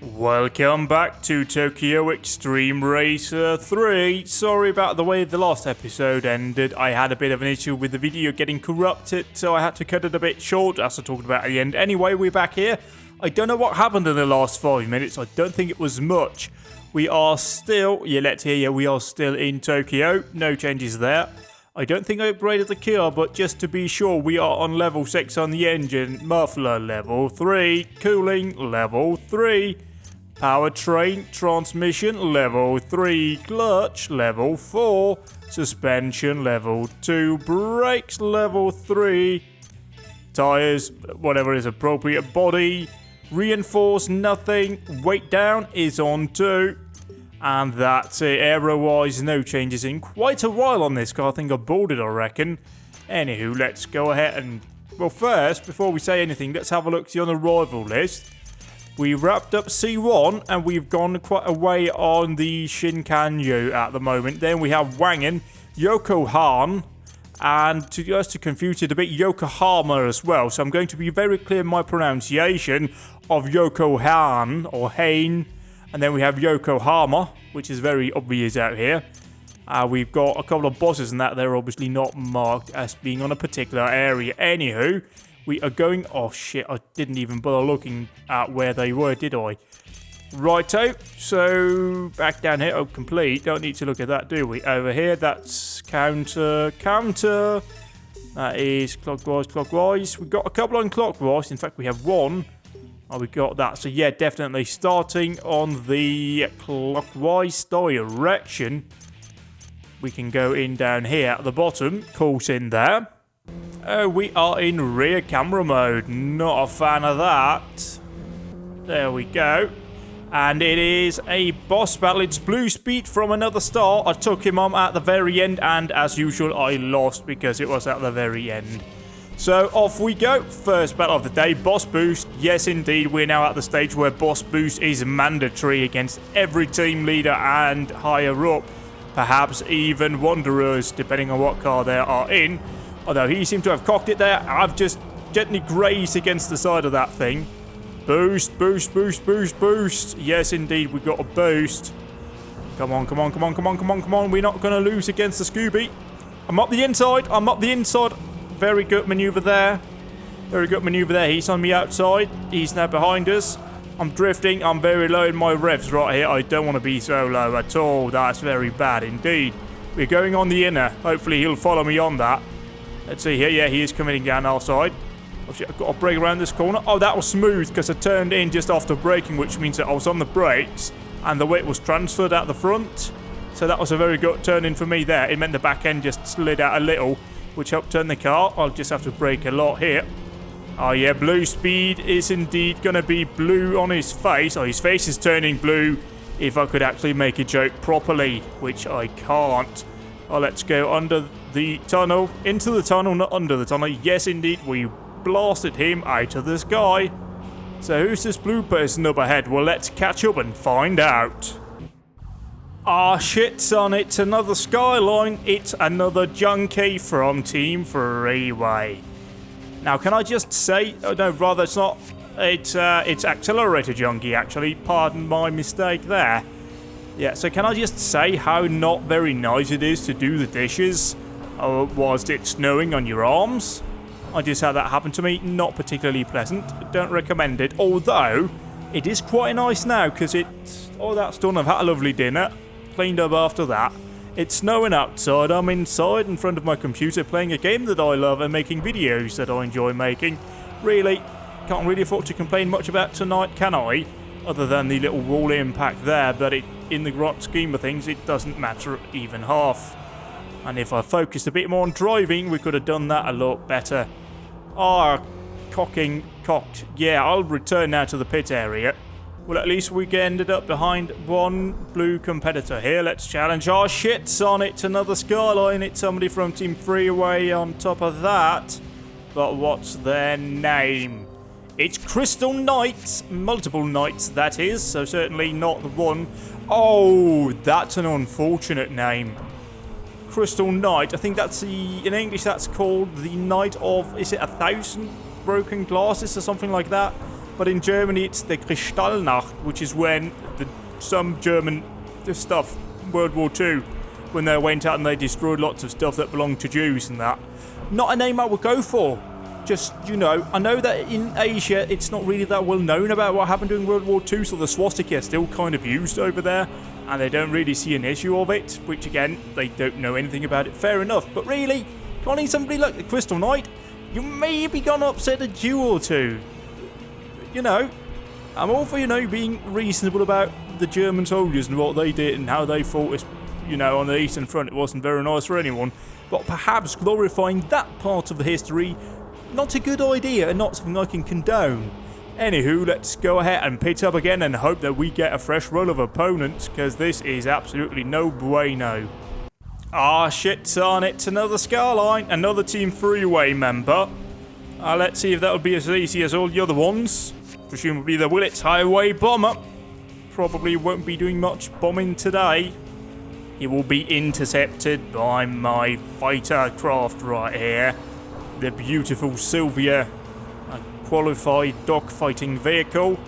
Welcome back to Tokyo Xtreme Racer 3. Sorry about the way the last episode ended. I had a bit of an issue with the video getting corrupted, so I had to cut it a bit short, as I talked about at the end. Anyway, we're back here. I don't know what happened in the last 5 minutes. I don't think it was much. We are still, we are still in Tokyo. No changes there. I don't think I upgraded the car, but just to be sure, we are on level 6 on the engine. Muffler level 3. Cooling level 3. Powertrain transmission level 3. Clutch level 4. Suspension level 2. Brakes level 3. Tires, whatever is appropriate. Body reinforced, nothing. Weight down is on 2. And that's it. Aero-wise, no changes in quite a while on this car. I think I bought it, I reckon. Anywho, let's go ahead and... Well, first, before we say anything, let's have a look-see on the rival list. We wrapped up C1, and we've gone quite a way on the Shinkanyo at the moment. Then we have Wangen, Yokohama, and just to confuse it a bit, Yokohama as well. So I'm going to be very clear in my pronunciation of Yokohama, or Hain. And then we have Yokohama, which is very obvious out here. We've got a couple of bosses and that they're obviously not marked as being on a particular area. Anywho, we are going... Oh shit, I didn't even bother looking at where they were, did I? Righto, so back down here. Oh, complete. Don't need to look at that, do we? Over here, that's counter. That is clockwise. We've got a couple on clockwise. In fact, we have one. Oh, we got that. So, yeah, definitely starting on the clockwise direction. We can go in down here at the bottom. Course in there. Oh, we are in rear camera mode. Not a fan of that. There we go. And it is a boss battle. It's Blue Speed from another star. I took him on at the very end. And as usual, I lost because it was at the very end. So off we go. First battle of the day, boss boost. Yes, indeed, we're now at the stage where boss boost is mandatory against every team leader and higher up. Perhaps even Wanderers, depending on what car they are in. Although he seemed to have cocked it there. I've just gently grazed against the side of that thing. Boost. Yes, indeed, we got a boost. Come on. We're not going to lose against the Scooby. I'm up the inside. Very good maneuver there. He's on the outside. He's now behind us. I'm drifting. I'm very low in my revs right here. I don't want to be so low at all. That's very bad indeed. We're going on the inner. Hopefully he'll follow me on that. Let's see here. Yeah, he is coming down our side. Oh shit, I've got to brake around this corner. Oh, that was smooth because I turned in just after braking, which means that I was on the brakes and the weight was transferred out the front. So that was a very good turn in for me there. It meant the back end just slid out a little, which helped turn the car. I'll just have to brake a lot here. Oh yeah, Blue Speed is indeed going to be blue on his face. Oh, his face is turning blue if I could actually make a joke properly, which I can't. Oh, let's go under the tunnel. Into the tunnel, not under the tunnel. Yes, indeed, we blasted him out of the sky. So who's this blue person up ahead? Well, let's catch up and find out. Ah, shit, son, it's another Skyline. It's another junkie from Team Freeway. Now, can I just say... Oh, no, rather, it's not... It's Accelerator Junkie, actually. Pardon my mistake there. Yeah, so can I just say how not very nice it is to do the dishes whilst it's snowing on your arms? I just had that happen to me. Not particularly pleasant. Don't recommend it. Although, it is quite nice now, because it's... Oh, that's done. I've had a lovely dinner. Cleaned up after that. It's snowing outside. I'm inside in front of my computer playing a game that I love and making videos that I enjoy making. Really, can't really afford to complain much about tonight, can I? Other than the little wall impact there, but in the grand scheme of things, it doesn't matter even half. And if I focused a bit more on driving, we could have done that a lot better. Cocked. Yeah, I'll return now to the pit area. Well, at least we ended up behind one blue competitor here. Let's challenge our shit, son. It's another Skyline. It's somebody from Team Freeway on top of that. But what's their name? It's Crystal Knights. Multiple Knights, that is. So certainly not the one. Oh, that's an unfortunate name. Crystal Knight. I think that's in English that's called the Knight of... Is it 1,000 broken glasses or something like that? but in Germany it's the Kristallnacht, which is when some German stuff, World War II, when they went out and they destroyed lots of stuff that belonged to Jews and that. Not a name I would go for. Just, you know, I know that in Asia it's not really that well known about what happened during World War II, so the swastika is still kind of used over there, and they don't really see an issue of it, which again, they don't know anything about it. Fair enough, but really, calling somebody like the Crystal Knight, you maybe gonna upset a Jew or two. You know, I'm all for, you know, being reasonable about the German soldiers and what they did and how they fought, you know, on the Eastern Front. It wasn't very nice for anyone, but perhaps glorifying that part of the history, not a good idea and not something I can condone. Anywho, let's go ahead and pit up again and hope that we get a fresh roll of opponents, because this is absolutely no bueno. Ah, shit, son, it's another Skyline, another Team Freeway member. Let's see if that'll be as easy as all the other ones. Presumably the Willits Highway Bomber. Probably won't be doing much bombing today. He will be intercepted by my fighter craft right here. The beautiful Sylvia, a qualified dogfighting vehicle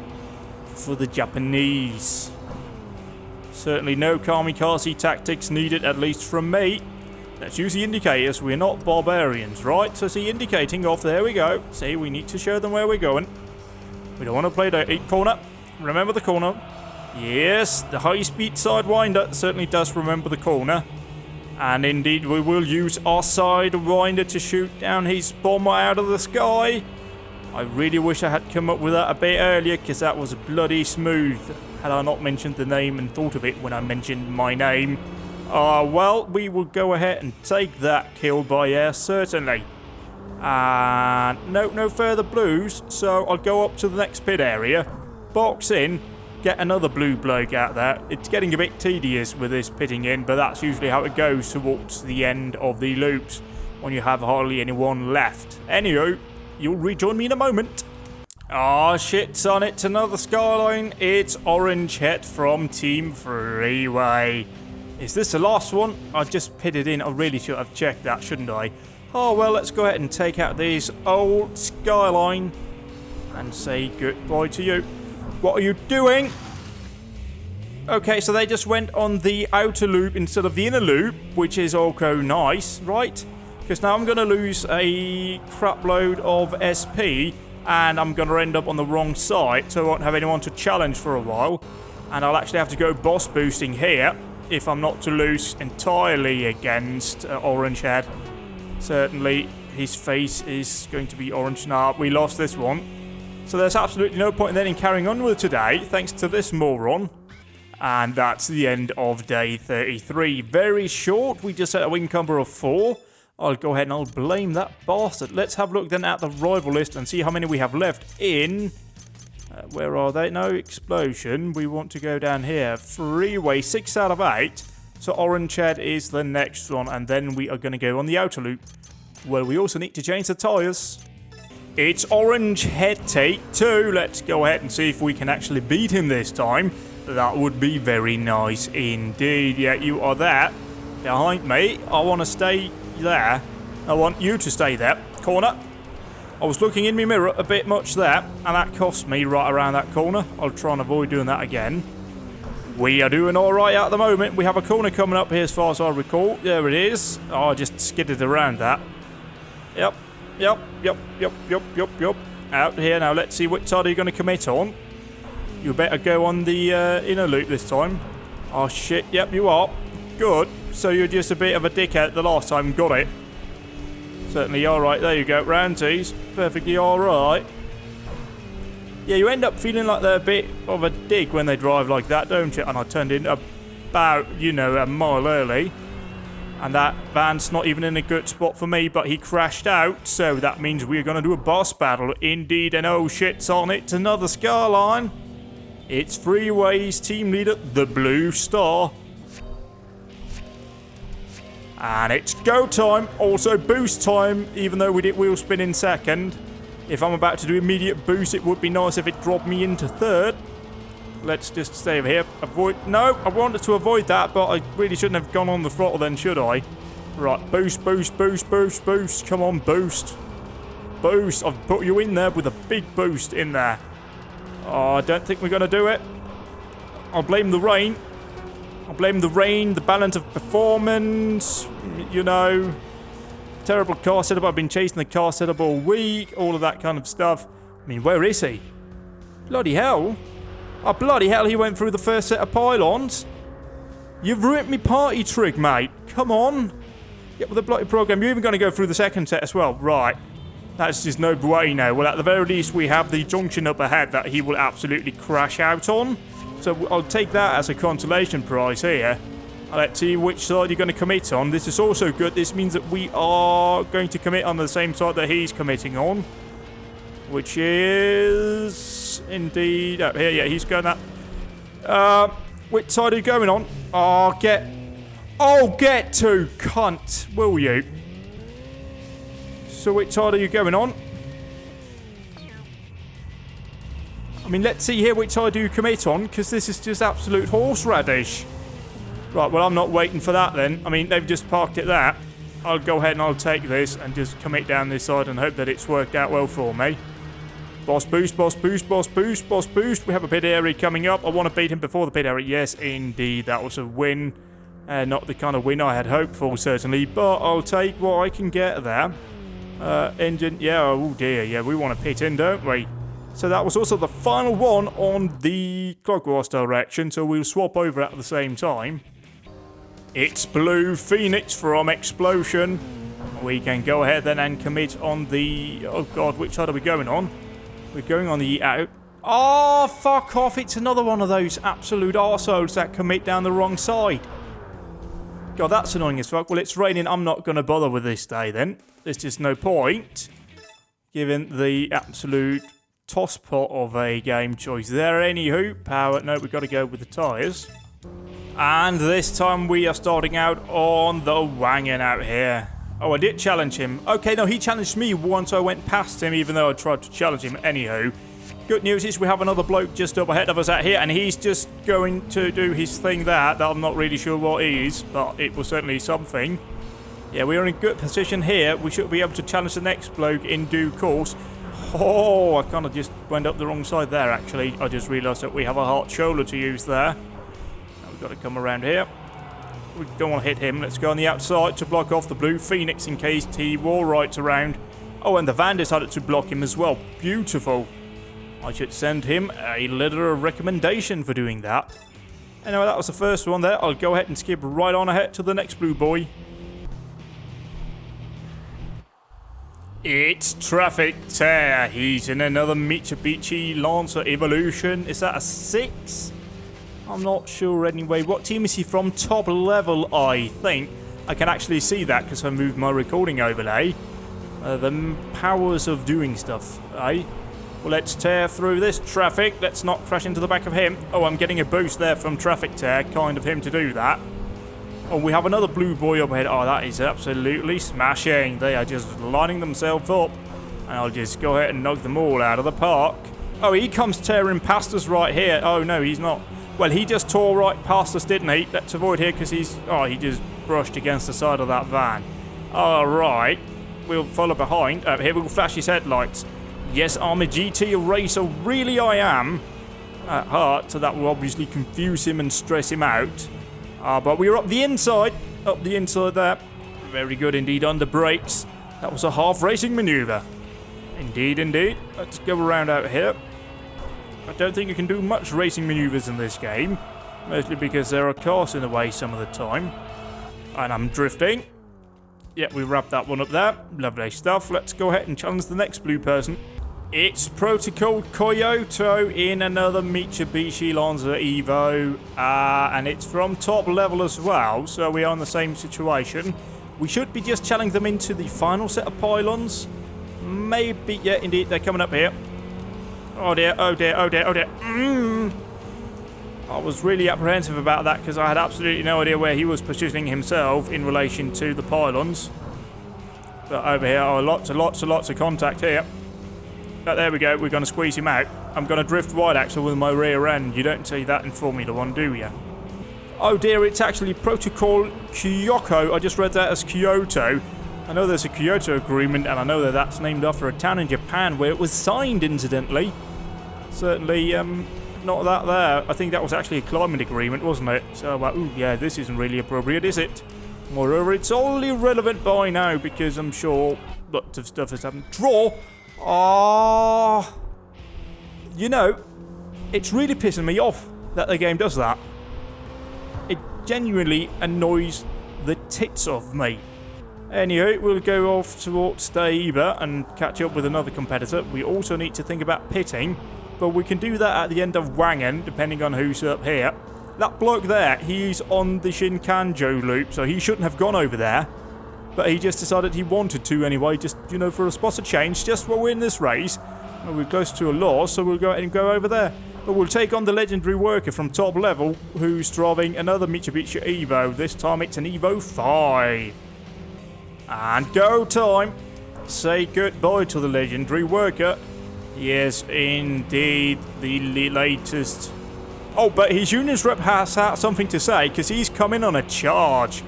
for the Japanese. Certainly no kamikaze tactics needed, at least from me. Let's use the indicators. We're not barbarians, right? So see, indicating off. There we go. See, we need to show them where we're going. We don't want to play the corner. Remember the corner. Yes, the high-speed sidewinder certainly does remember the corner. And indeed, we will use our sidewinder to shoot down his bomber out of the sky. I really wish I had come up with that a bit earlier, because that was bloody smooth. Had I not mentioned the name and thought of it when I mentioned my name. Well, we will go ahead and take that kill by air, certainly. And no further blues, so I'll go up to the next pit area, box in, get another blue bloke out there. It's getting a bit tedious with this pitting in, but that's usually how it goes towards the end of the loops, when you have hardly anyone left. Anywho, you'll rejoin me in a moment. Ah, shit, son, it's another Skyline. It's Orange Head from Team Freeway. Is this the last one? I just pitted in. I really should have checked that, shouldn't I? Oh, well, let's go ahead and take out these old Skyline and say goodbye to you. What are you doing? Okay, so they just went on the outer loop instead of the inner loop, which is also nice, right? Because now I'm going to lose a crap load of SP, and I'm going to end up on the wrong side, so I won't have anyone to challenge for a while. And I'll actually have to go boss boosting here, if I'm not to lose entirely against Orange Head. Certainly, his face is going to be orange. Nah, we lost this one. So there's absolutely no point then in carrying on with today, thanks to this moron. And that's the end of day 33. Very short. We just set a win number of 4. I'll go ahead and I'll blame that bastard. Let's have a look then at the rival list and see how many we have left in... where are they? No, Explosion. We want to go down here. Freeway, 6 out of 8. So Orange Head is the next one. And then we are going to go on the outer loop, where we also need to change the tyres. It's Orange Head take 2. Let's go ahead and see if we can actually beat him this time. That would be very nice indeed. Yeah, you are there. Behind me. I want to stay there. I want you to stay there. Corner. I was looking in my mirror a bit much there, and that cost me right around that corner. I'll try and avoid doing that again. We are doing alright at the moment. We have a corner coming up here as far as I recall. There it is. Oh, I just skidded around that. Yep. Out here now. Let's see which side are you going to commit on. You better go on the inner loop this time. Oh, shit. Yep, you are. Good. So you're just a bit of a dickhead the last time. Got it. Certainly alright. There you go. Roundsies. Perfectly alright. Yeah, you end up feeling like they're a bit of a dig when they drive like that, don't you? And I turned in about, you know, a mile early. And that van's not even in a good spot for me, but he crashed out. So that means we're going to do a boss battle. Indeed, and oh shit's on it. Another Skyline. It's Freeway's team leader, the Blue Star. And it's go time. Also boost time, even though we did wheel spin in second. If I'm about to do immediate boost, it would be nice if it dropped me into third. Let's just stay over here. Avoid... No, I wanted to avoid that, but I really shouldn't have gone on the throttle then, should I? Right, boost. Come on, boost. Boost. I've put you in there with a big boost in there. Oh, I don't think we're going to do it. I'll blame the rain. I'll blame the rain, the balance of performance, you know, terrible car setup. I've been chasing the car setup all week, all of that kind of stuff. I mean, where is he? Bloody hell. Oh, bloody hell, he went through the first set of pylons. You've ruined me party trick, mate. Come on. Get with the bloody program. You're even going to go through the second set as well. Right. That's just no bueno. Well, at the very least, we have the junction up ahead that he will absolutely crash out on. So I'll take that as a consolation prize here. Let's see which side you're going to commit on. This is also good. This means that we are going to commit on the same side that he's committing on. Which is... indeed... up here, yeah, he's going that... which side are you going on? Oh, get to, cunt, will you? So which side are you going on? I mean, let's see here which side do you commit on, because this is just absolute horseradish. Right, well, I'm not waiting for that then. I mean, they've just parked it there. I'll go ahead and I'll take this and just commit down this side and hope that it's worked out well for me. Boss boost, boss boost, boss boost, boss boost. We have a pit area coming up. I want to beat him before the pit area. Yes, indeed, that was a win. Not the kind of win I had hoped for, certainly, but I'll take what I can get there. Engine, yeah, oh dear, yeah, we want to pit in, don't we? So that was also the final one on the clockwise direction, so we'll swap over at the same time. It's Blue Phoenix from Explosion. We can go ahead then and commit on the... oh god, which side are we going on? We're going on the out... oh, fuck off, it's another one of those absolute arseholes that commit down the wrong side. God, that's annoying as fuck. Well, it's raining, I'm not going to bother with this day then. There's just no point, given the absolute tosspot of a game choice there. Anywho, power, no, we've got to go with the tyres. And this time we are starting out on the wagon out here. Oh, I did challenge him. Okay, no, he challenged me once I went past him, even though I tried to challenge him. Anywho, good news is we have another bloke just up ahead of us out here, and he's just going to do his thing there that I'm not really sure what it is, but it was certainly something. Yeah, we are in good position here. We should be able to challenge the next bloke in due course. Oh, I kind of just went up the wrong side there, actually. I just realised that we have a hard shoulder to use there. Now we've got to come around here. We don't want to hit him. Let's go on the outside to block off the Blue Phoenix in case he wall rides around. Oh, and the van decided to block him as well. Beautiful. I should send him a letter of recommendation for doing that. Anyway, that was the first one there. I'll go ahead and skip right on ahead to the next blue boy. It's Traffic Tear. He's in another Mitsubishi Lancer Evolution. Is that a 6? I'm not sure anyway. What team is he from? Top level, I think. I can actually see that because I moved my recording overlay. The powers of doing stuff, eh? Well, let's tear through this traffic. Let's not crash into the back of him. Oh, I'm getting a boost there from Traffic Tear. Kind of him to do that. Oh, we have another blue boy up ahead. Oh, that is absolutely smashing. They are just lining themselves up. And I'll just go ahead and knock them all out of the park. Oh, he comes tearing past us right here. Oh, no, he's not. Well, he just tore right past us, didn't he? Let's avoid here because he's... oh, he just brushed against the side of that van. All right. We'll follow behind. Here we'll flash his headlights. Yes, I'm a GT racer. Really, I am. At heart. So that will obviously confuse him and stress him out. But we were up the inside there. Very good indeed, under brakes. That was a half racing maneuver. Indeed, indeed. Let's go around out here. I don't think you can do much racing maneuvers in this game. Mostly because there are cars in the way some of the time. And I'm drifting. Yep, we wrapped that one up there. Lovely stuff. Let's go ahead and challenge the next blue person. It's Protocol Kyoto in another Mitsubishi Lancer Evo, and it's from top level as well, so we are in the same situation. We should be just challenging them into the final set of pylons. Maybe, yeah, indeed, they're coming up here. Oh dear, oh dear, oh dear, oh dear. I was really apprehensive about that because I had absolutely no idea where he was positioning himself in relation to the pylons. But over here, oh, lots and lots and lots of contact here. But there we go, we're going to squeeze him out. I'm going to drift wide axle with my rear end. You don't see that in Formula 1, do you? Oh dear, it's actually Protocol Kyoto. I just read that as Kyoto. I know there's a Kyoto Agreement, and I know that that's named after a town in Japan where it was signed, incidentally. Certainly, not that there. I think that was actually a climate agreement, wasn't it? So, ooh, yeah, this isn't really appropriate, is it? Moreover, it's all irrelevant by now because I'm sure lots of stuff has happened. Draw! You know, it's really pissing me off that the game does that. It genuinely annoys the tits off me. Anyway, we'll go off towards Stable and catch up with another competitor. We also need to think about pitting, but we can do that at the end of Wangen, depending on who's up here. That bloke there, he's on the Shinkanjo loop, so he shouldn't have gone over there. But he just decided he wanted to anyway, just, you know, for a spot of change, just while we're in this race. And we're close to a loss, so we'll go ahead and go over there. But we'll take on the legendary worker from top level, who's driving another Mitsubishi Evo. This time it's an Evo 5. And go time. Say goodbye to the legendary worker. Yes, indeed, the latest. Oh, but his union's rep has had something to say, because he's coming on a charge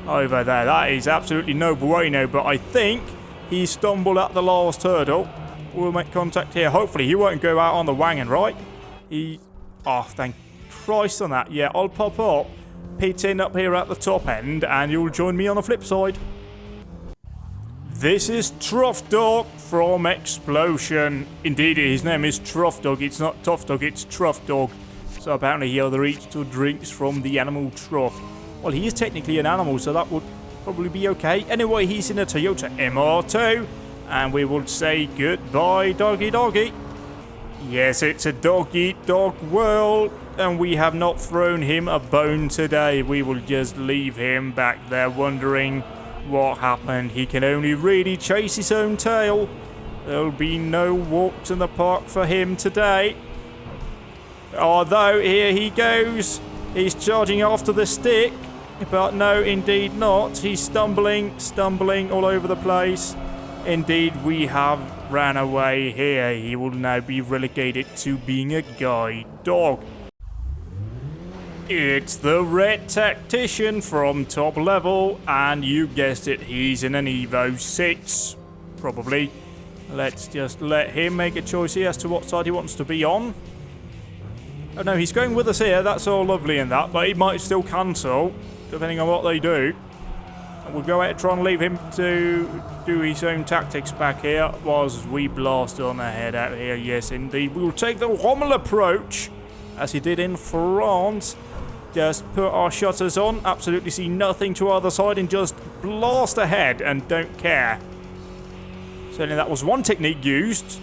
over there. That is absolutely no bueno, but I think he stumbled at the last hurdle. We'll make contact here. Hopefully, he won't go out on the Wangen, right? Oh, thank Christ on that. Yeah, I'll pop up, pit in up here at the top end, and you'll join me on the flip side. This is Truff Dog from Explosion. Indeed, his name is Truff Dog. It's not Tough Dog, it's Truff Dog. So apparently he either eats or drinks from the animal trough. Well, he is technically an animal, so that would probably be okay. Anyway, he's in a Toyota MR2, and we will say goodbye, doggy doggy. Yes, it's a dog-eat-dog world, and we have not thrown him a bone today. We will just leave him back there wondering what happened. He can only really chase his own tail. There'll be no walks in the park for him today. Although, here he goes. He's charging after the stick. But no, indeed not. He's stumbling all over the place. Indeed, we have ran away here. He will now be relegated to being a guide dog. It's the Red Tactician from top level, and you guessed it, he's in an Evo 6, probably. Let's just let him make a choice here as to what side he wants to be on. Oh no, he's going with us here, that's all lovely and that, but he might still cancel, depending on what they do. And we'll go ahead and try and leave him to do his own tactics back here, whilst we blast on ahead out here. Yes, indeed, we'll take the Rommel approach, as he did in France. Just put our shutters on, absolutely see nothing to either side, and just blast ahead and don't care. Certainly that was one technique used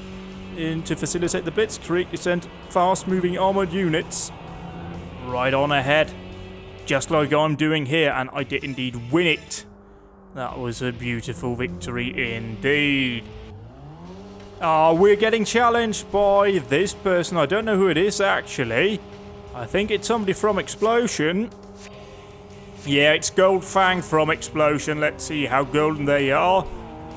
to facilitate the blitzkrieg to send fast-moving armoured units right on ahead, just like I'm doing here, and I did indeed win it. That was a beautiful victory indeed. We're getting challenged by this person. I don't know who it is actually. I think it's somebody from Explosion. Yeah, it's Goldfang from Explosion. Let's see how golden they are.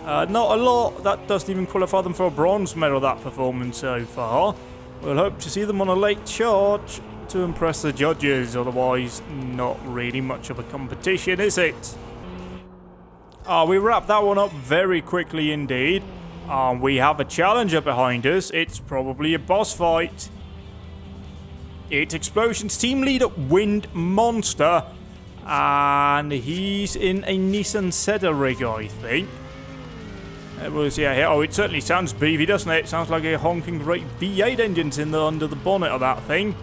Not a lot. That doesn't even qualify them for a bronze medal, that performance so far. We'll hope to see them on a late charge to impress the judges. Otherwise, not really much of a competition, is it? We wrapped that one up very quickly indeed. We have a challenger behind us. It's probably a boss fight. It's Explosion's team leader, Wind Monster, and he's in a Nissan Seda rig, I think. It was, yeah, oh, it certainly sounds beefy, doesn't it? It sounds like a honking great V8 engine's under the bonnet of that thing.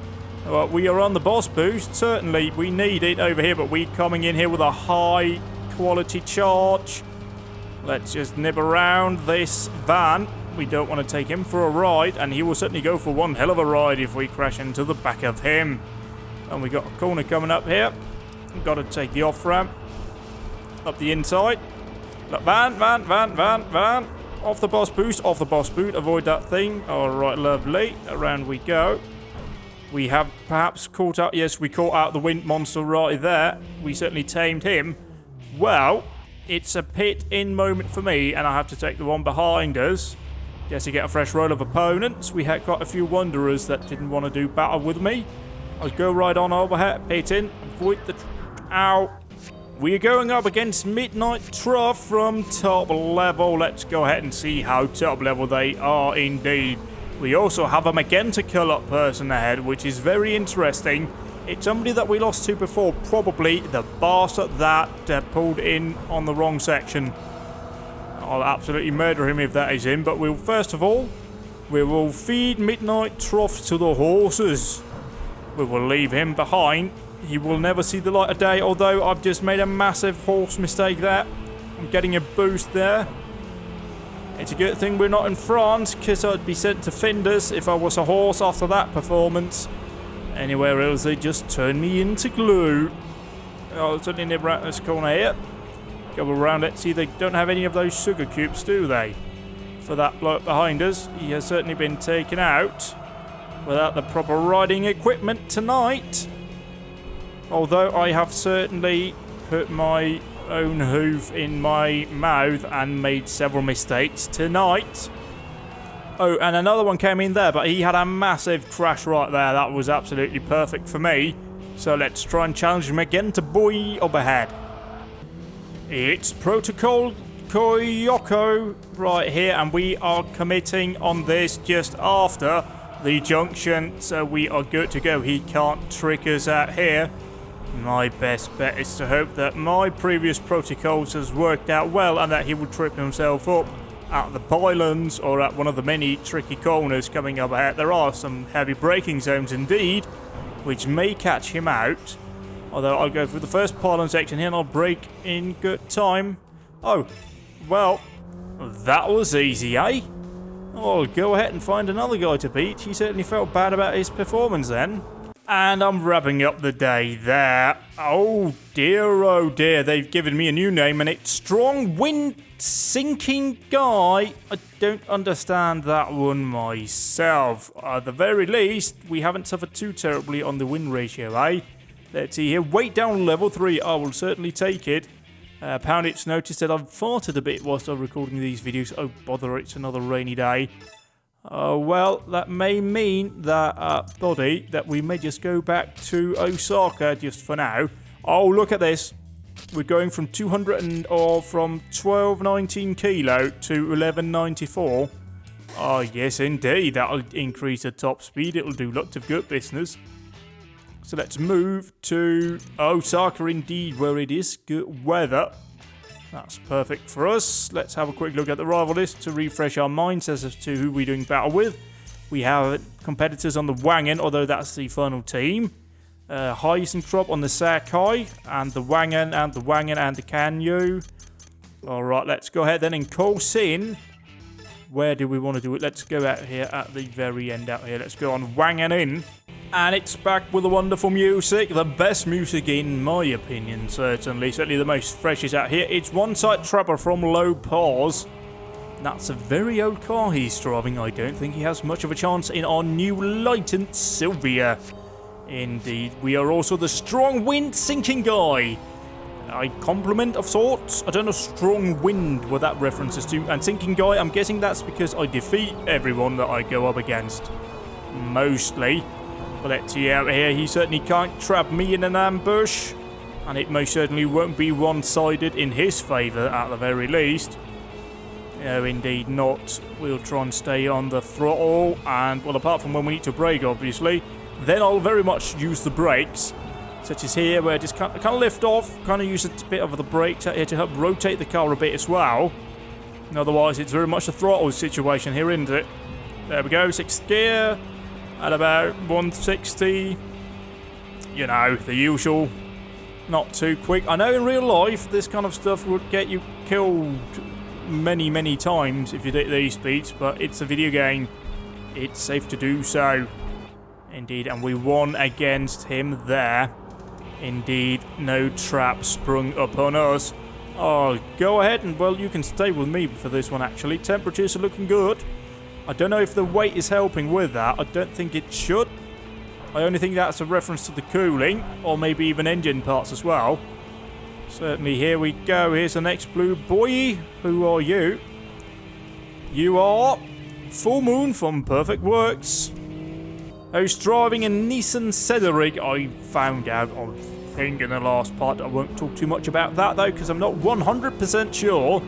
Well, we are on the boss boost, certainly we need it over here, but we're coming in here with a high quality charge. Let's just nib around this van. We don't want to take him for a ride, and he will certainly go for one hell of a ride if we crash into the back of him. And we got a corner coming up here. We've got to take the off-ramp. Up the inside. Look, van. Off the boss boost, off the boss boot. Avoid that thing. Alright, lovely. Around we go. We have perhaps caught out, yes, we caught out the Wind Monster right there. We certainly tamed him. Well, it's a pit-in moment for me, and I have to take the one behind us. Guess you get a fresh roll of opponents. We had quite a few wanderers that didn't want to do battle with me. I'll go right on over here, pit in, avoid the... Ow. We are going up against Midnight Truff from top level. Let's go ahead and see how top level they are indeed. We also have a magenta colour person ahead, which is very interesting. It's somebody that we lost to before, probably the bastard that pulled in on the wrong section. I'll absolutely murder him if that is him, but first of all, we will feed midnight troughs to the horses. We will leave him behind. He will never see the light of day, although I've just made a massive horse mistake there. I'm getting a boost there. It's a good thing we're not in France, because I'd be sent to Finders if I was a horse after that performance. Anywhere else, they just turn me into glue. I'll certainly nip around this corner here. Go around it. See, they don't have any of those sugar cubes, do they? For that bloke behind us, he has certainly been taken out without the proper riding equipment tonight. Although I have certainly put my own hoof in my mouth and made several mistakes tonight. Oh, and another one came in there, but he had a massive crash right there. That was absolutely perfect for me. So let's try and challenge Magenta Boy up ahead. It's Protocol Koyoko right here, and we are committing on this just after the junction, so we are good to go. He can't trick us out here. My best bet is to hope that my previous protocols has worked out well and that he will trip himself up at the pylons or at one of the many tricky corners coming up ahead. There are some heavy braking zones indeed, which may catch him out. Although I'll go through the first pylon section here and I'll brake in good time. Oh, well, that was easy, eh? I'll go ahead and find another guy to beat. He certainly felt bad about his performance then. And I'm wrapping up the day there. Oh dear, they've given me a new name and it's Strong Wind Sinking Guy. I don't understand that one myself. At the very least, we haven't suffered too terribly on the wind ratio, eh? Let's see here. Weight down level 3. I will certainly take it. Poundit's noticed that I've farted a bit whilst I'm recording these videos. Oh bother, it's another rainy day. Well, that may mean that, buddy, that we may just go back to Osaka just for now. Oh, look at this. We're going from 1219 kilo to 1194. Oh, yes, indeed. That'll increase the top speed. It'll do lots of good business. So let's move to Osaka, indeed, where it is good weather. That's perfect for us. Let's have a quick look at the rival list to refresh our minds as to who we're doing battle with. We have competitors on the Wangen, although that's the final team. Heisentrop on the Sakai, and the Wangen, and the Wangen, and the Kanyu. Alright, let's go ahead then and course in. Where do we want to do it? Let's go out here at the very end out here. Let's go on Wangen in. And it's back with the wonderful music. The best music in my opinion, certainly. Certainly the most freshest out here. It's One Sight Trapper from Low Pause. That's a very old car he's driving. I don't think he has much of a chance in our new Lightened Sylvia. Indeed. We are also the Strong Wind Sinking Guy. A compliment of sorts. I don't know Strong Wind what that references to. And Sinking Guy, I'm guessing that's because I defeat everyone that I go up against. Mostly. But let's see out here. He certainly can't trap me in an ambush. And it most certainly won't be one-sided in his favour at the very least. No, indeed not. We'll try and stay on the throttle. And, well, apart from when we need to brake, obviously. Then I'll very much use the brakes. Such as here, where I just kind of lift off. Kind of use a bit of the brakes out here to help rotate the car a bit as well. And otherwise, it's very much a throttle situation here, isn't it? There we go. 6th gear. At about 160. You know, the usual. Not too quick. I know in real life, this kind of stuff would get you killed many, many times if you did these speeds. But it's a video game. It's safe to do so. Indeed, and we won against him there. Indeed, no trap sprung upon us. Oh, go ahead and, well, you can stay with me for this one, actually. Temperatures are looking good. I don't know if the weight is helping with that. I don't think it should. I only think that's a reference to the cooling, or maybe even engine parts as well. Certainly, here we go. Here's the next blue boy. Who are you? You are Full Moon from Perfect Works. Who's driving a Nissan Cedric, I found out, I think, in the last part. I won't talk too much about that, though, because I'm not 100% sure.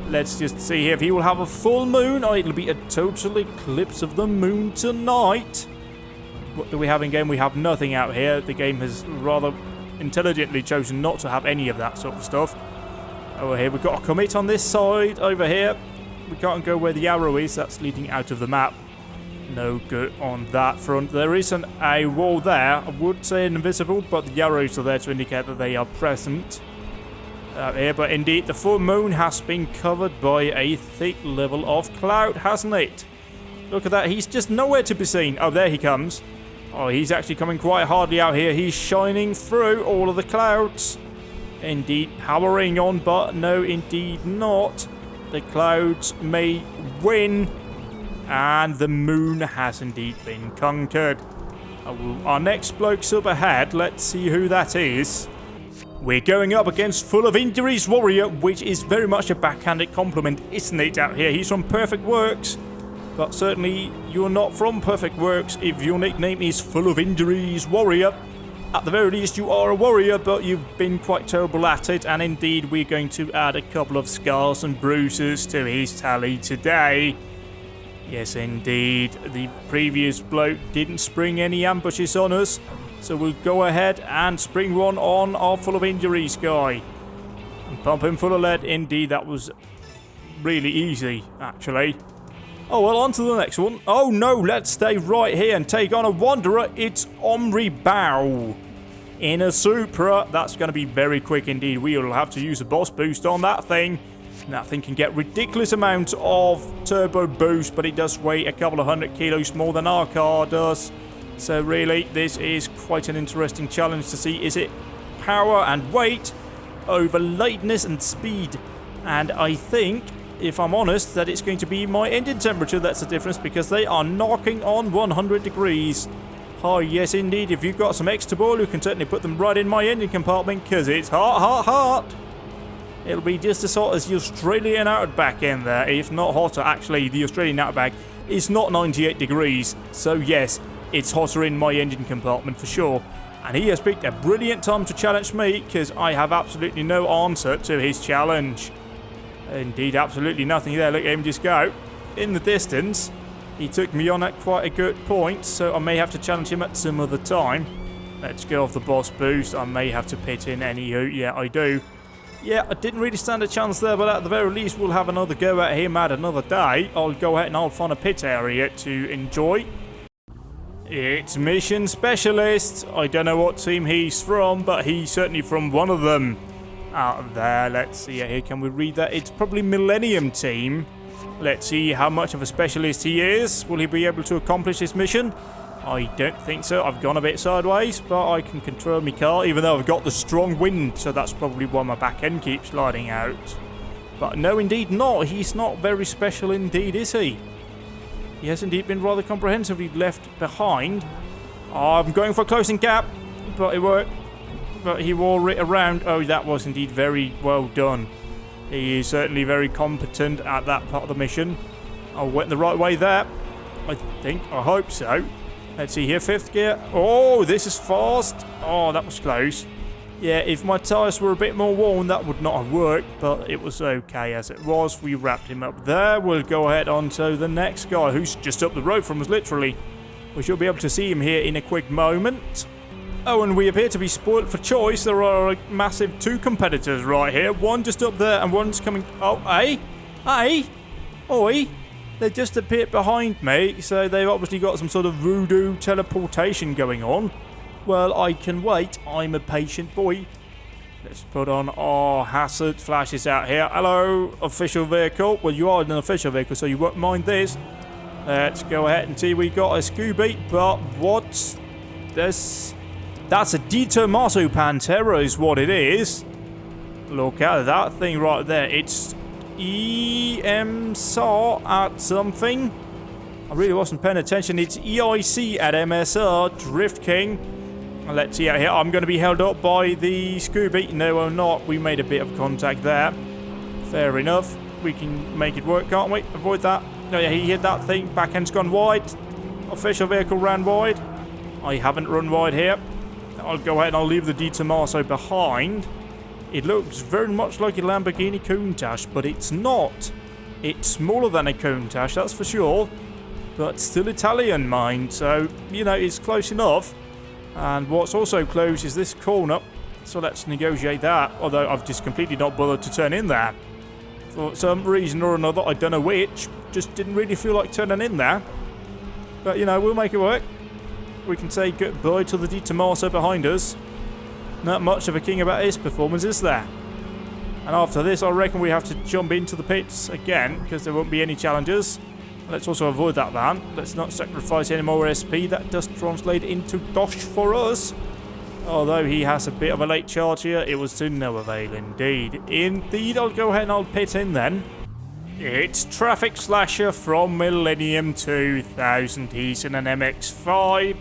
Let's just see here if he will have a full moon or it'll be a total eclipse of the moon tonight. What do we have in game? We have nothing out here. The game has rather intelligently chosen not to have any of that sort of stuff. Over here, we've got a commit on this side. Over here, we can't go where the arrow is. That's leading out of the map. No good on that front. There isn't a wall there. I would say invisible, but the arrows are there to indicate that they are present. Here, but indeed, the full moon has been covered by a thick level of cloud, hasn't it? Look at that. He's just nowhere to be seen. Oh, there he comes. Oh, he's actually coming quite hardly out here. He's shining through all of the clouds. Indeed, powering on, but no, indeed not. The clouds may win. And the moon has indeed been conquered. Our next bloke's up ahead. Let's see who that is. We're going up against Full of Injuries Warrior, which is very much a backhanded compliment, isn't it, out here? He's from Perfect Works. But certainly, you're not from Perfect Works if your nickname is Full of Injuries Warrior. At the very least, you are a warrior, but you've been quite terrible at it. And indeed, we're going to add a couple of scars and bruises to his tally today. Yes, indeed. The previous bloke didn't spring any ambushes on us. So we'll go ahead and spring one on our Full of Injuries guy. And pump him full of lead. Indeed, that was really easy, actually. Oh, well, on to the next one. Oh, no, let's stay right here and take on a Wanderer. It's Omri Bow. In a Supra. That's going to be very quick indeed. We'll have to use a boss boost on that thing. And that thing can get ridiculous amounts of turbo boost, but it does weigh a couple of 100 kilos more than our car does. So really, this is quite an interesting challenge to see. Is it power and weight over lightness and speed? And I think, if I'm honest, that it's going to be my engine temperature that's the difference, because they are knocking on 100 degrees. Oh, yes, indeed. If you've got some extra ball, you can certainly put them right in my engine compartment, because it's hot, hot, hot. It'll be just as hot as the Australian Outback in there, if not hotter. Actually, the Australian Outback is not 98 degrees, so yes, it's hotter in my engine compartment for sure. And he has picked a brilliant time to challenge me, because I have absolutely no answer to his challenge. Indeed, absolutely nothing there. Look at him just go. In the distance, he took me on at quite a good point, so I may have to challenge him at some other time. Let's go off the boss boost. I may have to pit in anywho. Yeah, I do. Yeah, I didn't really stand a chance there, but at the very least, we'll have another go at him at another day. I'll go ahead and I'll find a pit area to enjoy. It's Mission Specialist. I don't know what team he's from, but he's certainly from one of them. Out there, let's see here. Can we read that? It's probably Millennium Team. Let's see how much of a specialist he is. Will he be able to accomplish this mission? I don't think so. I've gone a bit sideways, but I can control my car, even though I've got the strong wind, so that's probably why my back end keeps sliding out. But no, indeed not. He's not very special indeed, is he? He has indeed been rather comprehensively left behind. Oh, I'm going for a closing gap, but it worked. But he wore it around. Oh, that was indeed very well done. He is certainly very competent at that part of the mission. I went the right way there. I think. I hope so. Let's see here. 5th gear. Oh, this is fast. Oh, that was close. Yeah, if my tyres were a bit more worn, that would not have worked. But it was okay as it was. We wrapped him up there. We'll go ahead on to the next guy, who's just up the road from us, literally. We should be able to see him here in a quick moment. Oh, and we appear to be spoilt for choice. There are a massive 2 competitors right here. One just up there and one's coming... Oh, hey? Hey? Oi? They just appeared behind me, so they've obviously got some sort of voodoo teleportation going on. Well, I can wait. I'm a patient boy. Let's put on our hazard flashes out here. Hello, official vehicle. Well, you are an official vehicle, so you won't mind this. Let's go ahead and see. We got a Scooby, but what's this? That's a Di Tommaso Pantera is what it is. Look at that thing right there. It's EMSR at something. I really wasn't paying attention. It's EIC at MSR, Drift King. Let's see out here. I'm going to be held up by the Scooby. No, I'm not. We made a bit of contact there. Fair enough. We can make it work, can't we? Avoid that. Oh yeah, he hit that thing. Backend's gone wide. Official vehicle ran wide. I haven't run wide here. I'll go ahead and I'll leave the Di Tommaso behind. It looks very much like a Lamborghini Countach, but it's not. It's smaller than a Countach, that's for sure. But still Italian, mind. So, you know, it's close enough. And what's also close is this corner. So let's negotiate that. Although I've just completely not bothered to turn in there. For some reason or another, I don't know which. Just didn't really feel like turning in there. But, you know, we'll make it work. We can say goodbye to the Di Tommaso behind us. Not much of a king about his performance, is there? And after this, I reckon we have to jump into the pits again, because there won't be any challenges. Let's also avoid that van. Let's not sacrifice any more SP. That does translate into dosh for us. Although he has a bit of a late charge here, it was to no avail indeed. Indeed, I'll go ahead and I'll pit in then. It's Traffic Slasher from Millennium 2000. He's in an MX-5.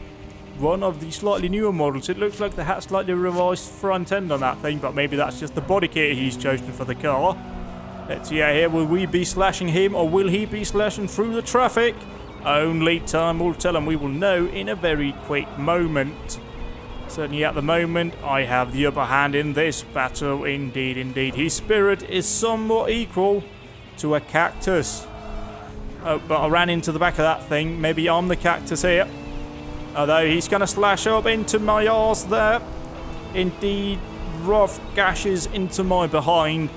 One of the slightly newer models. It looks like they had slightly revised front end on that thing, but maybe that's just the body kit he's chosen for the car. Let's see here. Will we be slashing him, or will he be slashing through the traffic? Only time will tell, and we will know in a very quick moment. Certainly at the moment, I have the upper hand in this battle. Indeed, indeed. His spirit is somewhat equal to a cactus. Oh, but I ran into the back of that thing. Maybe I'm the cactus here. Although he's going to slash up into my arse there. Indeed, rough gashes into my behind.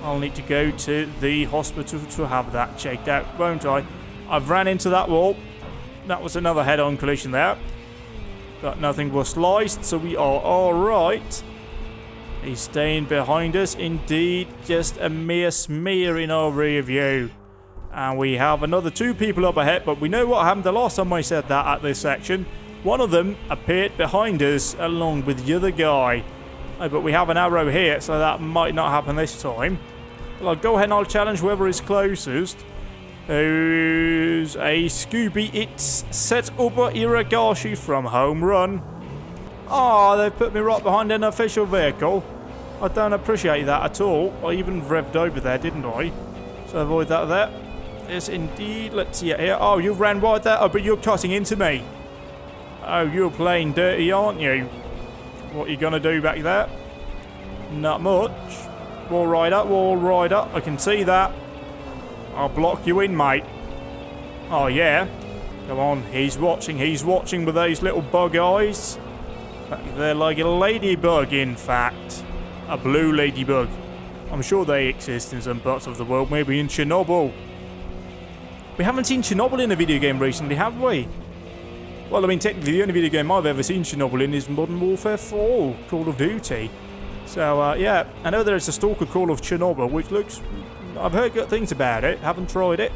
I'll need to go to the hospital to have that checked out, won't I? I've ran into that wall. That was another head-on collision there. But nothing was sliced, so we are alright. He's staying behind us. Indeed, just a mere smear in our rear view. And we have another 2 people up ahead, but we know what happened the last time I said that at this section. One of them appeared behind us along with the other guy. Oh, but we have an arrow here, so that might not happen this time. Well, I'll go ahead and I'll challenge whoever is closest. Who's a Scooby? It's Setuba Iragashi from Home Run. Oh, they've put me right behind an official vehicle. I don't appreciate that at all. I even revved over there, didn't I? So avoid that there. Yes, indeed. Let's see it here. Oh, you ran right there. Oh, but you're cutting into me. Oh, you're playing dirty, aren't you? What are you going to do back there? Not much. Wall rider. I can see that. I'll block you in, mate. Oh, yeah. Come on. He's watching with those little bug eyes. They're like a ladybug, in fact. A blue ladybug. I'm sure they exist in some parts of the world, maybe in Chernobyl. We haven't seen Chernobyl in a video game recently, have we? Well, I mean, technically, the only video game I've ever seen Chernobyl in is Modern Warfare 4, Call of Duty. So, yeah, I know there's a Stalker Call of Chernobyl, which looks... I've heard good things about it, haven't tried it.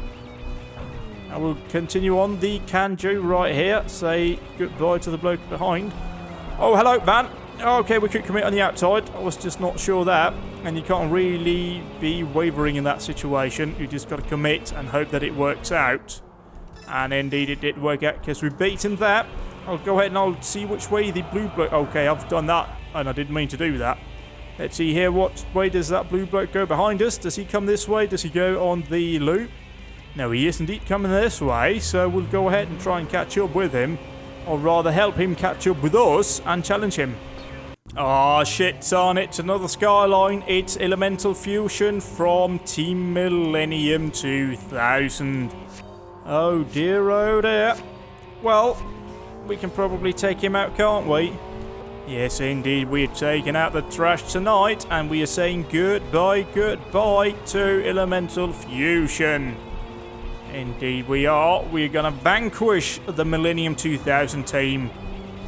I will continue on the Kanju right here, say goodbye to the bloke behind. Oh, hello, van. Okay, we could commit on the outside. I was just not sure that. And you can't really be wavering in that situation. You just got to commit and hope that it works out. And indeed it did work out because we've beaten that. I'll go ahead and I'll see which way the blue bloke... Okay, I've done that. And I didn't mean to do that. Let's see here. What way does that blue bloke go behind us? Does he come this way? Does he go on the loop? No, he is indeed coming this way. So we'll go ahead and try and catch up with him. Or rather help him catch up with us and challenge him. Oh shit, son, it's another Skyline. It's Elemental Fusion from Team Millennium 2000. Oh dear. Well, we can probably take him out, can't we? Yes, indeed, we're taking out the trash tonight, and we are saying goodbye to Elemental Fusion. Indeed we are. We're going to vanquish the Millennium 2000 team.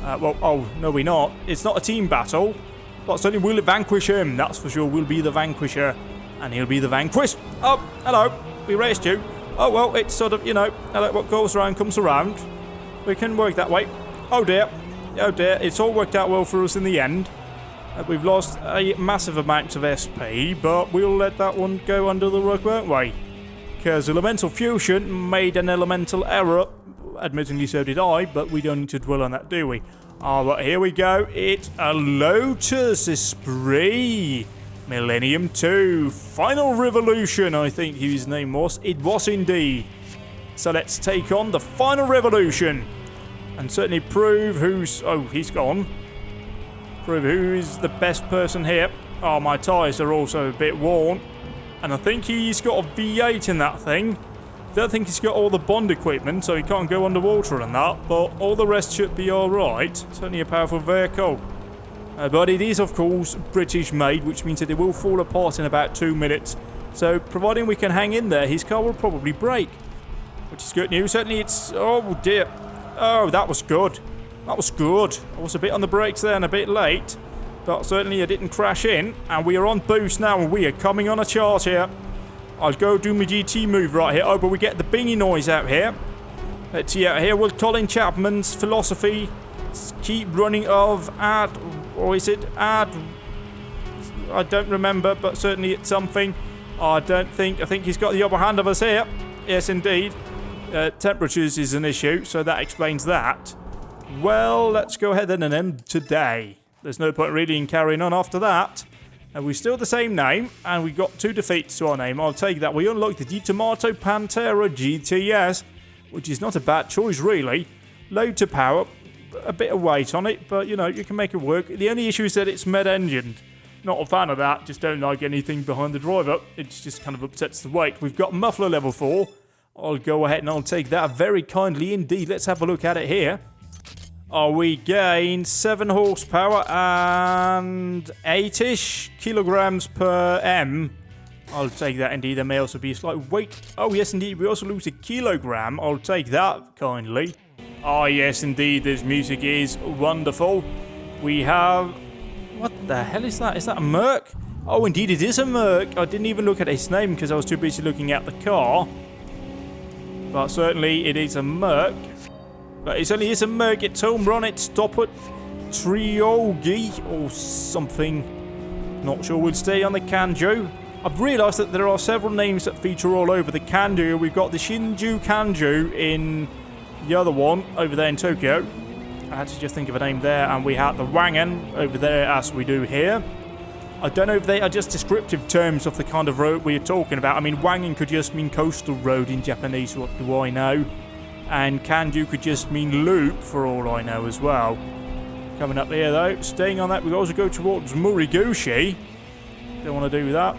No, we're not. It's not a team battle. But certainly we'll vanquish him. That's for sure. We'll be the vanquisher. And he'll be the vanquished. Oh, hello. We raced you. Oh, well, it's sort of, you know, what goes around comes around. We can work that way. Oh, dear. It's all worked out well for us in the end. We've lost a massive amount of SP, but we'll let that one go under the rug, won't we? Because Elemental Fusion made an elemental error. Admittedly, so did I, but we don't need to dwell on that, do we? Oh, but here we go. It's a Lotus Esprit. Millennium 2. Final Revolution, I think his name was. It was indeed. So let's take on the Final Revolution. And certainly prove who's... Oh, he's gone. Prove who is the best person here. Oh, my tyres are also a bit worn. And I think he's got a V8 in that thing. Don't think he's got all the Bond equipment, so he can't go underwater and that. But all the rest should be alright. Certainly a powerful vehicle. But it is, of course, British made, which means that it will fall apart in about 2 minutes. So, providing we can hang in there, his car will probably break. Which is good news. Certainly it's... Oh, dear. Oh, that was good. That was good. I was a bit on the brakes there and a bit late. But certainly I didn't crash in. And we are on boost now, and we are coming on a charge here. I'll go do my GT move right here. Oh, but we get the bingy noise out here. Let's see out here. Well, Colin Chapman's philosophy... Keep running of ad... Or is it ad... I don't remember, but certainly it's something. I think he's got the upper hand of us here. Yes, indeed. Temperatures is an issue, so that explains that. Well, let's go ahead then and end today. There's no point really in carrying on after that. And we're still the same name, and we got 2 defeats to our name. I'll take that. We unlocked the D'Tomato Pantera GTS, which is not a bad choice, really. Load to power, a bit of weight on it, but, you know, you can make it work. The only issue is that it's mid-engined. Not a fan of that, just don't like anything behind the driver. It just kind of upsets the weight. We've got muffler level 4. I'll go ahead and I'll take that very kindly indeed. Let's have a look at it here. We gain 7 horsepower and 8-ish kilograms per M. I'll take that indeed. There may also be a slight weight. Oh, yes, indeed. We also lose a kilogram. I'll take that kindly. Oh, yes, indeed. This music is wonderful. We have... What the hell is that? Is that a Merc? Oh, indeed, it is a Merc. I didn't even look at its name because I was too busy looking at the car. But certainly, it is a Merc. But it certainly is a Merc. It's home run. It's stop at Triogi or something. Not sure we'll stay on the Kanju. I've realised that there are several names that feature all over the Kanju. We've got the Shinju Kanju in the other one over there in Tokyo. I had to just think of a name there, and we have the Wangen over there as we do here. I don't know if they are just descriptive terms of the kind of road we're talking about. I mean, Wangen could just mean coastal road in Japanese, what do I know? And Kanju could just mean loop, for all I know as well. Coming up here, though, staying on that, we also go towards Muriguchi. Don't want to do that.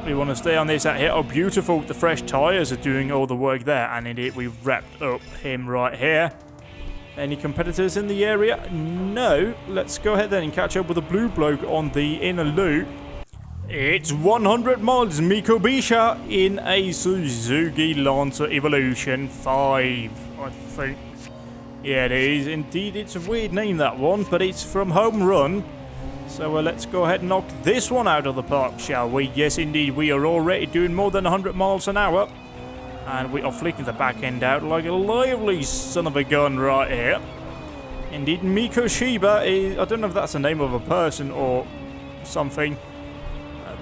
We want to stay on this out here. Oh, beautiful. The fresh tyres are doing all the work there, and indeed, we've wrapped up him right here. Any competitors in the area? No. Let's go ahead then and catch up with the blue bloke on the inner loop. It's 100 miles Mikobisha in a Suzuki Lancer Evolution 5, I think. Yeah, it is. Indeed, it's a weird name, that one, but it's from Home Run. So let's go ahead and knock this one out of the park, shall we? Yes, indeed, we are already doing more than 100 miles an hour. And we are flicking the back end out like a lively son of a gun right here. Indeed, Mikoshiba is... I don't know if that's the name of a person or something.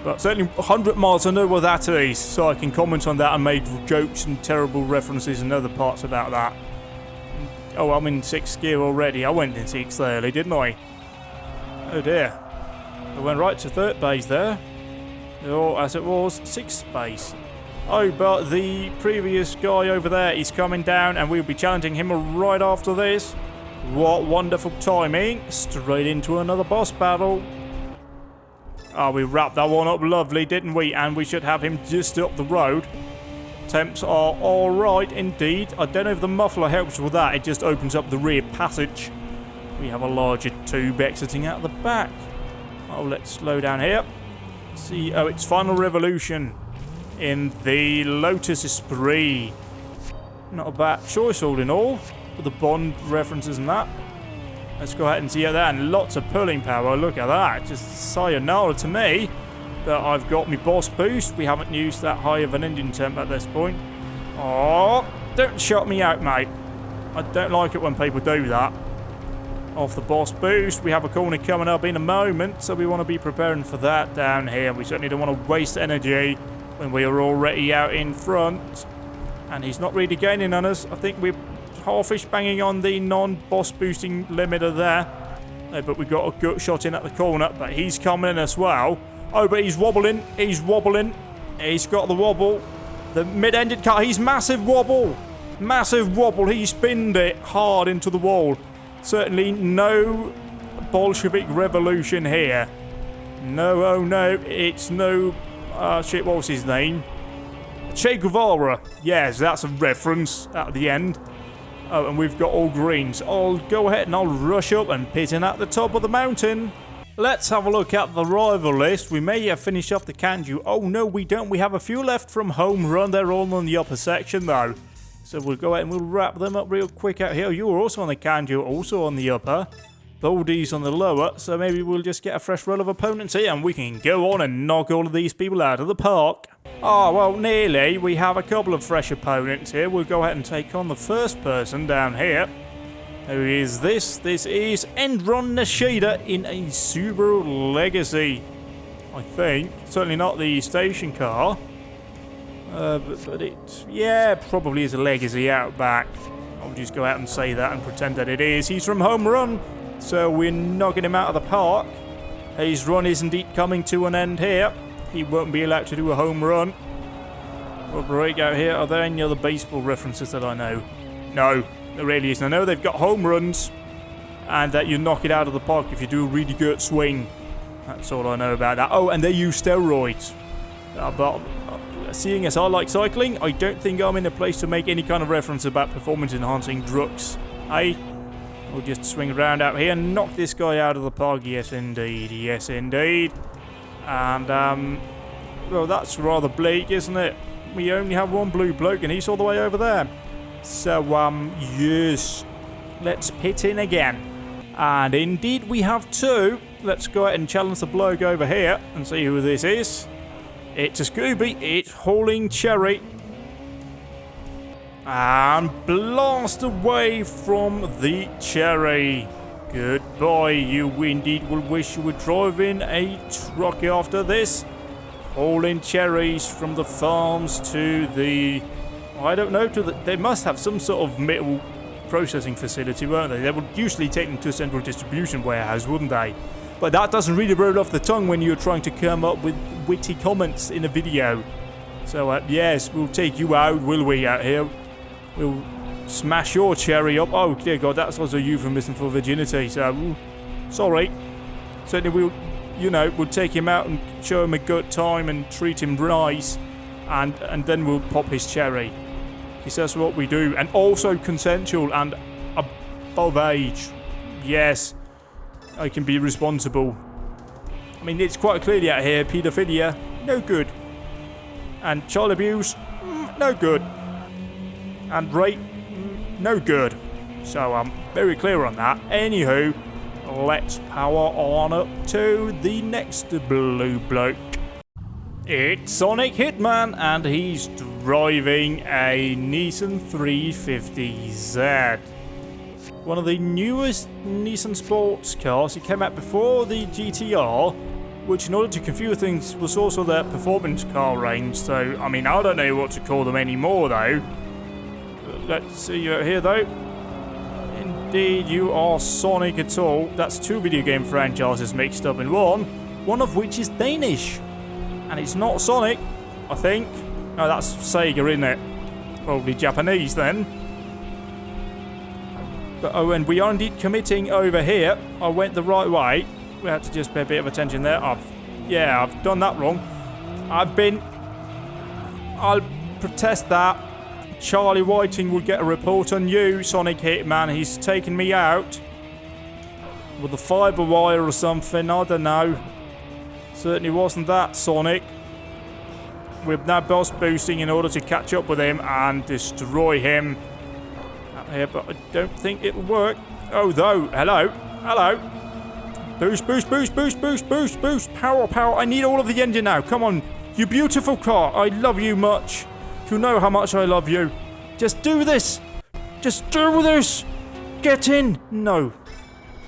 But certainly 100 miles, I know what that is. So I can comment on that and make jokes and terrible references and other parts about that. Oh, I'm in 6th gear already. I went in 6th early, didn't I? Oh dear. I went right to 3rd base there. Or as it was, 6th base. Oh, but the previous guy over there is coming down, and we'll be challenging him right after this. What wonderful timing. Straight into another boss battle. Oh, we wrapped that one up lovely, didn't we? And we should have him just up the road. Temps are alright indeed. I don't know if the muffler helps with that. It just opens up the rear passage. We have a larger tube exiting out the back. Oh, let's slow down here. See, oh, it's Final Revolution in the Lotus Esprit. Not a bad choice all in all, with the Bond references and that. Let's go ahead and see that, and lots of pulling power. Look at that, just sayonara to me. But I've got my boss boost. We haven't used that high of an engine temp at this point. Oh, don't shut me out, mate. I don't like it when people do that. Off the boss boost. We have a corner coming up in a moment, so we want to be preparing for that down here. We certainly don't want to waste energy when we are already out in front. And he's not really gaining on us. I think we're halfish banging on the non-boss boosting limiter there. But we got a good shot in at the corner, but he's coming in as well. Oh, but he's wobbling. He's wobbling. He's got the wobble. The mid-ended car. He's massive wobble. Massive wobble. He spinned it hard into the wall. Certainly no Bolshevik revolution here. No, oh no, it's no... shit, what was his name? Che Guevara. Yes, that's a reference at the end. Oh, and we've got all greens. I'll go ahead and I'll rush up and pit in at the top of the mountain. Let's have a look at the rival list. We may have finished off the Kanju. Oh, no, we don't. We have a few left from home run. They're all on the upper section, though. So we'll go ahead and we'll wrap them up real quick out here. You were also on the Kanju, also on the upper. Boldy's on the lower. So maybe we'll just get a fresh roll of opponents here and we can go on and knock all of these people out of the park. Oh, well, nearly. We have a couple of fresh opponents here. We'll go ahead and take on the first person down here. Who is this? This is Endron Nishida in a Subaru Legacy. I think. Certainly not the station car. But it, yeah, probably is a Legacy out back. I'll just go out and say that and pretend that it is. He's from Home Run, so we're knocking him out of the park. His run is indeed coming to an end here. He won't be allowed to do a home run. We'll break out here. Are there any other baseball references that I know? No, there really isn't. I know they've got home runs and that you knock it out of the park if you do a really good swing. That's all I know about that. Oh, and they use steroids. But seeing as I like cycling, I don't think I'm in a place to make any kind of reference about performance-enhancing drugs. Hey, we'll just swing around out here and knock this guy out of the park. Yes, indeed. Yes, indeed. And, well, that's rather bleak, isn't it? We only have one blue bloke and he's all the way over there. So, yes. Let's pit in again. And indeed we have two. Let's go ahead and challenge the bloke over here and see who this is. It's a Scooby. It's Hauling Cherry. And blast away from the Cherry. Goodbye. You indeed will wish you were driving a truck after this. Hauling cherries from the farms to the... I don't know. They must have some sort of metal processing facility, won't they? They would usually take them to a central distribution warehouse, wouldn't they? But that doesn't really roll off the tongue when you're trying to come up with witty comments in a video. So, yes, we'll take you out, will we, out here? We'll smash your cherry up. Oh, dear God, that's also a euphemism for virginity, so, sorry. Certainly we'll, you know, we'll take him out and show him a good time and treat him nice, and then we'll pop his cherry. Because that's what we do. And also consensual and above age. Yes. I can be responsible. I mean, it's quite clearly out here, paedophilia, no good. And child abuse, no good. And rape, no good. So I'm very clear on that. Anywho, let's power on up to the next blue bloke. It's Sonic Hitman, and he's driving a Nissan 350Z. One of the newest Nissan sports cars. It came out before the GTR, which in order to confuse things was also their performance car range. So, I mean, I don't know what to call them anymore, though. Let's see you out here, though. Indeed, you are Sonic at all. That's two video game franchises mixed up in one of which is Danish. And it's not Sonic, I think. No, that's Sega, isn't it? Probably Japanese, then. But, oh, and we are indeed committing over here. I went the right way. We had to just pay a bit of attention there. I've done that wrong. I'll protest that. Charlie Whiting will get a report on you, Sonic Hitman. He's taken me out with a fiber wire or something. I don't know. Certainly wasn't that, Sonic. We're now boss boosting in order to catch up with him and destroy him. Out here, but I don't think it'll work. Oh, though. Hello. Hello. Boost, boost, boost, boost, boost, boost, boost. Power, power. I need all of the engine now. Come on. You beautiful car. I love you much. You know how much I love you. Just do this. Just do this. Get in. No.